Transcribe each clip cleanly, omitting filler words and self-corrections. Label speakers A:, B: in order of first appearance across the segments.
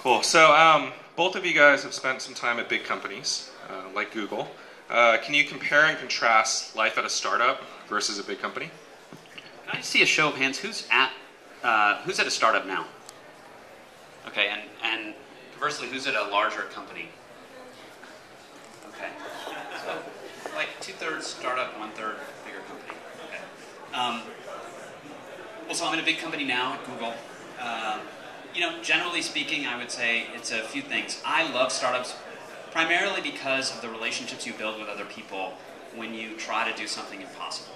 A: Cool. So both of you guys have spent some time at big companies like Google. Can you compare and contrast life at a startup versus a big company?
B: Can I see a show of hands? Who's at a startup now? Okay, and conversely, who's at a larger company? Okay, so like 2/3 startup, 1/3 bigger company. Okay. Well, so I'm in a big company now at Google. Generally speaking, I would say it's a few things. I love startups primarily because of the relationships you build with other people when you try to do something impossible.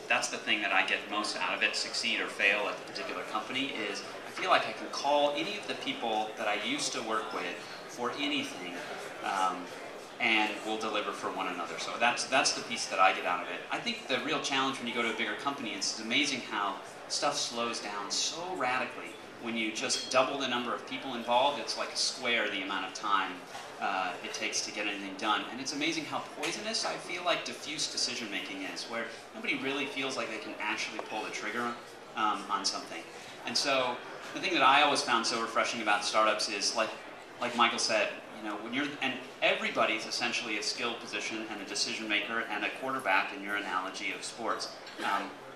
B: That's the thing that I get most out of it, succeed or fail at the particular company, is I feel like I can call any of the people that I used to work with for anything, and we'll deliver for one another. So that's the piece that I get out of it. I think the real challenge when you go to a bigger company is it's amazing how stuff slows down so radically. When you just double the number of people involved, it's like a square the amount of time it takes to get anything done. And it's amazing how poisonous I feel like diffuse decision making is, where nobody really feels like they can actually pull the trigger on something. And so the thing that I always found so refreshing about startups is, like Michael said, when and everybody's essentially a skill position and a decision maker and a quarterback in your analogy of sports.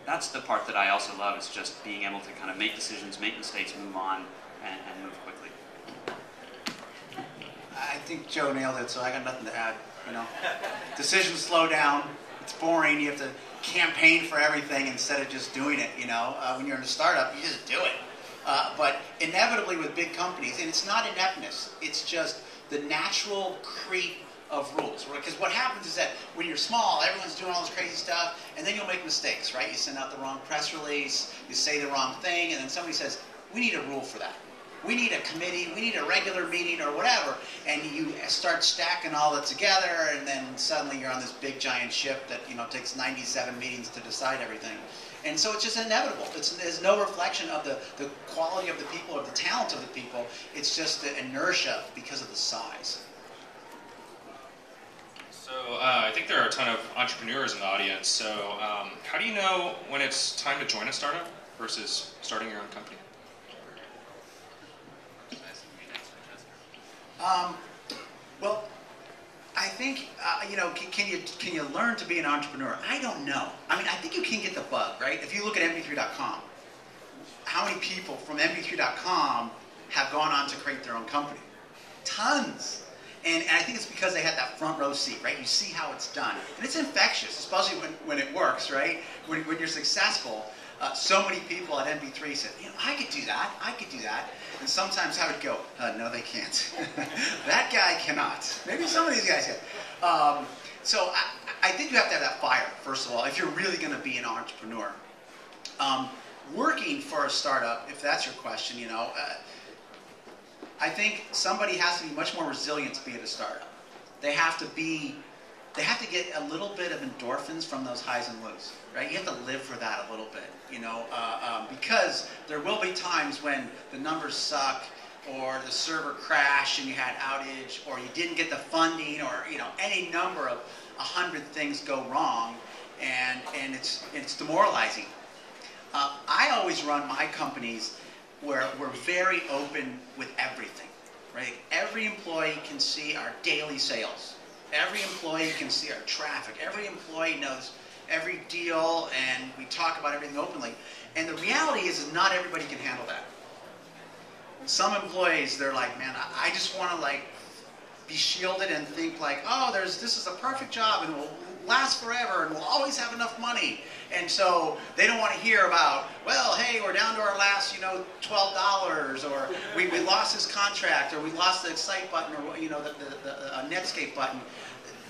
B: That's the part that I also love, is just being able to kind of make decisions, make mistakes, move on, and move quickly.
C: I think Joe nailed it, so I got nothing to add. Decisions slow down. It's boring. You have to campaign for everything instead of just doing it. When you're in a startup, you just do it. But inevitably with big companies, and it's not ineptness, it's just the natural creep of rules. Because what happens is that when you're small, everyone's doing all this crazy stuff, and then you'll make mistakes, right? You send out the wrong press release, you say the wrong thing, and then somebody says, we need a rule for that. We need a committee, we need a regular meeting or whatever, and you start stacking all that together, and then suddenly you're on this big giant ship that takes 97 meetings to decide everything. And so it's just inevitable. There's no reflection of the quality of the people or the talent of the people. It's just the inertia because of the size.
A: So I think there are a ton of entrepreneurs in the audience. So how do you know when it's time to join a startup versus starting your own company?
C: Well, I think can you learn to be an entrepreneur? I don't know. I mean, I think you can get the bug, right? If you look at mp3.com, how many people from mp3.com have gone on to create their own company? Tons. And I think it's because they had that front row seat, right? You see how it's done. And it's infectious, especially when it works, right? When you're successful. So many people at MP3 said, I could do that, I could do that. And sometimes I would go, no, they can't. That guy cannot. Maybe some of these guys can. So I think you have to have that fire, first of all, if you're really going to be an entrepreneur. Working for a startup, if that's your question, I think somebody has to be much more resilient to be at a startup. They have to get a little bit of endorphins from those highs and lows, right? You have to live for that a little bit, because there will be times when the numbers suck, or the server crashed and you had outage, or you didn't get the funding, or any number of 100 things go wrong, and it's demoralizing. I always run my companies where we're very open with everything, right? Every employee can see our daily sales. Every employee can see our traffic. Every employee knows every deal, and we talk about everything openly. And the reality is not everybody can handle that. Some employees, they're like, man, I just want to be shielded and think this is a perfect job and will last forever and we'll always have enough money. And so they don't want to hear about, well, hey, we're down to our last, $12, or we lost this contract, or we lost the Excite button, or the Netscape button.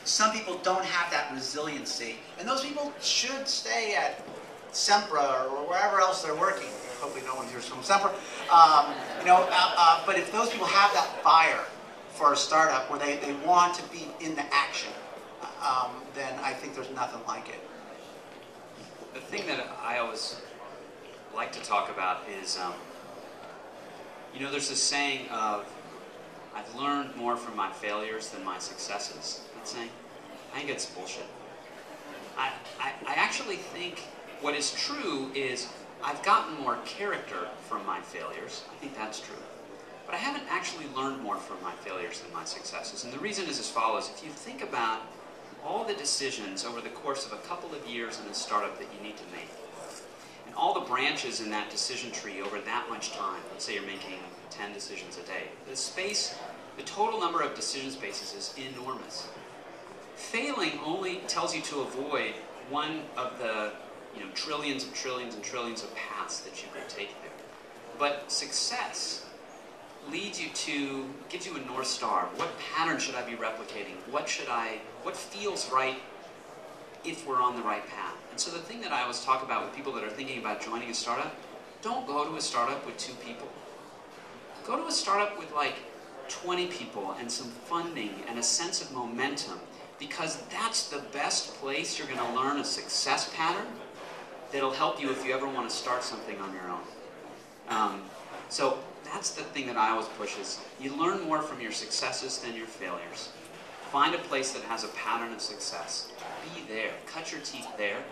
C: Some people don't have that resiliency, and those people should stay at Sempra or wherever else they're working. Hopefully no one hears from Sempra. But if those people have that fire for a startup where they want to be in the action, then I think there's nothing like it.
B: The thing that I always like to talk about is, there's this saying of, I've learned more from my failures than my successes. That saying, I think it's bullshit. I actually think what is true is I've gotten more character from my failures. I think that's true. but I haven't actually learned more from my failures than my successes. And the reason is as follows. If you think about all the decisions over the course of a couple of years in a startup that you need to make, and all the branches in that decision tree over that much time, let's say you're making 10 decisions a day, the total number of decision spaces is enormous. Failing only tells you to avoid one of the trillions and trillions and trillions of paths that you could take there. But success gives you a North Star. What pattern should I be replicating? What feels right if we're on the right path? And so the thing that I always talk about with people that are thinking about joining a startup, don't go to a startup with 2 people. Go to a startup with like 20 people and some funding and a sense of momentum, because that's the best place you're going to learn a success pattern that'll help you if you ever want to start something on your own. So that's the thing that I always push is you learn more from your successes than your failures. Find a place that has a pattern of success. Be there. Cut your teeth there,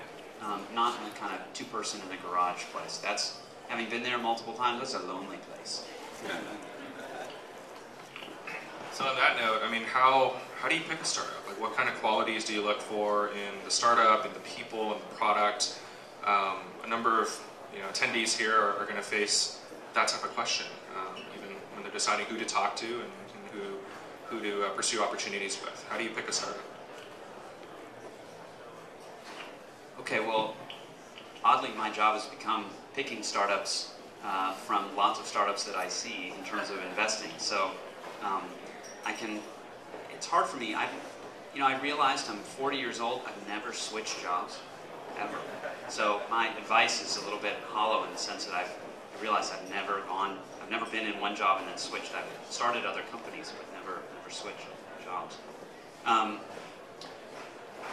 B: not in the kind of 2-person in a garage place. That's, having been there multiple times, that's a lonely place.
A: Yeah. So on that note, I mean, how do you pick a startup? Like, what kind of qualities do you look for in the startup, in the people, in the product? A number of attendees here are going to face that type of question, even when they're deciding who to talk to and who to pursue opportunities with. How do you pick a startup?
B: Okay, well, oddly, my job has become picking startups from lots of startups that I see in terms of investing. So it's hard for me. I realized I'm 40 years old. I've never switched jobs, ever. So my advice is a little bit hollow in the sense that I realized I've never been in one job and then switched. I've started other companies, but never switched jobs.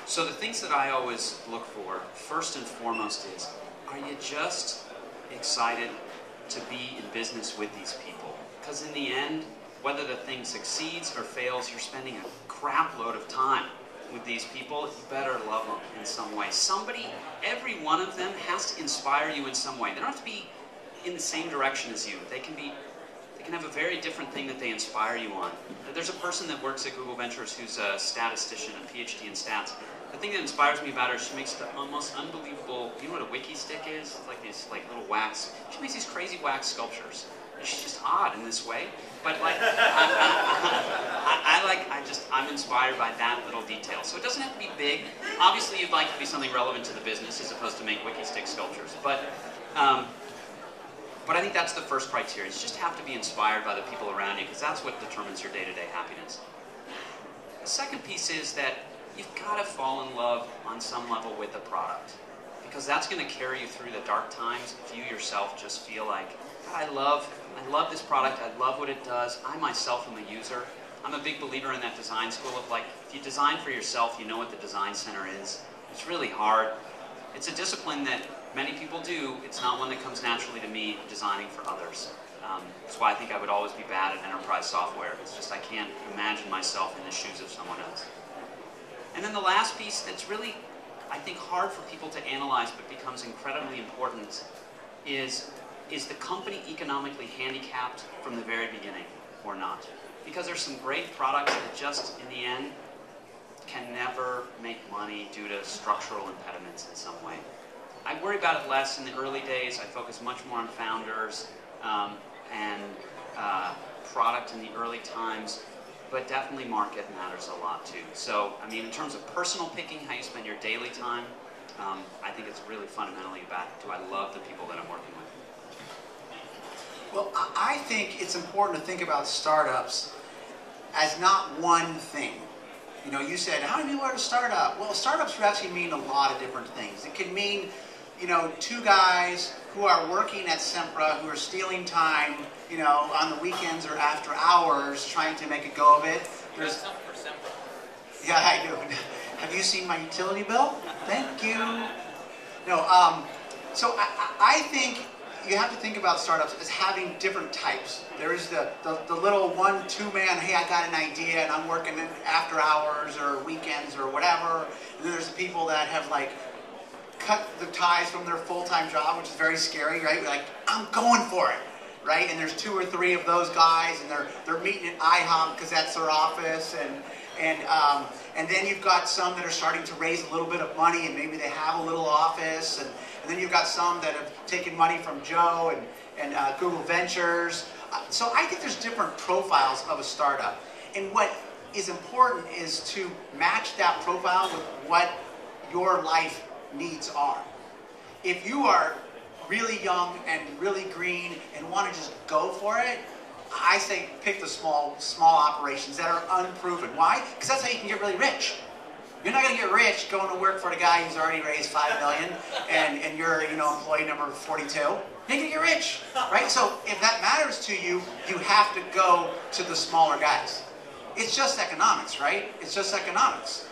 B: So the things that I always look for, first and foremost, is, are you just excited to be in business with these people? Because in the end, whether the thing succeeds or fails, you're spending a crap load of time with these people. You better love them in some way. Every one of them has to inspire you in some way. They don't have to be in the same direction as you. They can have a very different thing that they inspire you on. There's a person that works at Google Ventures who's a statistician, a PhD in stats. The thing that inspires me about her is she makes the most unbelievable, you know what a wiki stick is? It's like these little wax. She makes these crazy wax sculptures. She's just odd in this way, but like, I'm inspired by that little detail. So it doesn't have to be big. Obviously, you'd like to be something relevant to the business as opposed to make wiki stick sculptures. But I think that's the first criteria. You just have to be inspired by the people around you, because that's what determines your day-to-day happiness. The second piece is that you've got to fall in love on some level with the product, because that's going to carry you through the dark times if you yourself just feel like, God, I love this product, I love what it does, I myself am a user. I'm a big believer in that design school of like, if you design for yourself, you know what the design center is. It's really hard. It's a discipline that many people do. It's not one that comes naturally to me designing for others. That's why I think I would always be bad at enterprise software. It's just I can't imagine myself in the shoes of someone else. And then the last piece that's really, I think, hard for people to analyze but becomes incredibly important is the company economically handicapped from the very beginning or not? Because there's some great products that just, in the end, can never make money due to structural impediments in some way. I worry about it less in the early days. I focus much more on founders and product in the early times, but definitely market matters a lot too. So, I mean, in terms of personal picking, how you spend your daily time, I think it's really fundamentally about, do I love the people that I'm working with?
C: Well, I think it's important to think about startups as not one thing. You know, you said, how many people are at a startup? Well, startups actually mean a lot of different things. It can mean, 2 guys who are working at Sempra who are stealing time, on the weekends or after hours trying to make a go of it. There's something for Sempra. Yeah, I do. Have you seen my utility bill? Thank you. No, so I think you have to think about startups as having different types. There is the little 1-2 man, hey, I got an idea and I'm working after hours or weekends or whatever. And then there's the people that have like cut the ties from their full-time job, which is very scary, right? Like, I'm going for it, right? And there's 2 or 3 of those guys, and they're meeting at IHOP because that's their office, and then you've got some that are starting to raise a little bit of money, and maybe they have a little office, and then you've got some that have taken money from Joe and Google Ventures. So I think there's different profiles of a startup, and what is important is to match that profile with what your life needs are. If you are really young and really green and want to just go for it, I say pick the small operations that are unproven. Why? Because that's how you can get really rich. You're not going to get rich going to work for the guy who's already raised $5 million and you're employee number 42. You're going to get rich, right? So if that matters to you, you have to go to the smaller guys. It's just economics, right? It's just economics.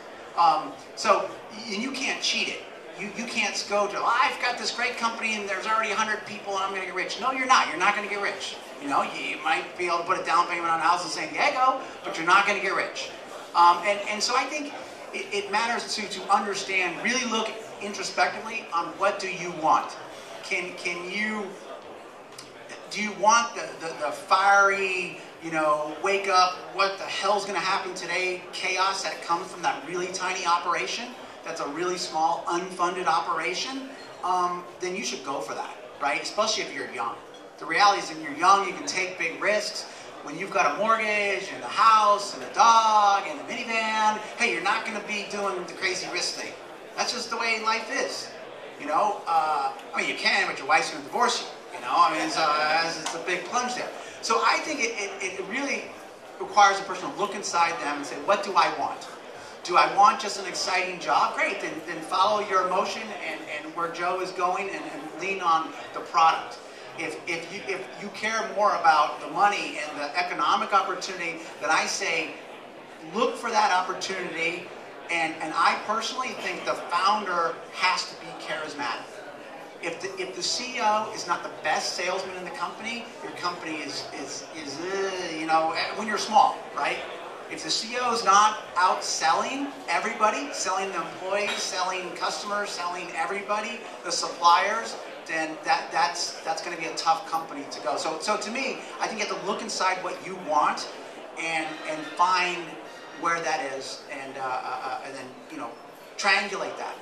C: So you can't cheat it. You can't go to, I've got this great company and there's already 100 people and I'm going to get rich. No, you're not. You're not going to get rich. You might be able to put a down payment on a house in San Diego, but you're not going to get rich. And so I think it matters to understand, really look introspectively on what do you want. Do you want the fiery, wake up, what the hell's going to happen today chaos that comes from that really tiny operation? That's a really small, unfunded operation, then you should go for that, right? Especially if you're young. The reality is when you're young, you can take big risks. When you've got a mortgage and a house and a dog and a minivan, hey, you're not going to be doing the crazy risk thing. That's just the way life is. You can, but your wife's going to divorce you. It's a big plunge there. So I think it really requires a person to look inside them and say, what do I want? Do I want just an exciting job? Great, then follow your emotion and where Joe is going and lean on the product. If you care more about the money and the economic opportunity, then I say look for that opportunity. And I personally think the founder has to be charismatic. If the CEO is not the best salesman in the company, your company is when you're small, right? If the CEO is not out selling everybody, selling the employees, selling customers, selling everybody, the suppliers, then that's going to be a tough company to go. So to me, I think you have to look inside what you want and find where that is, and then triangulate that.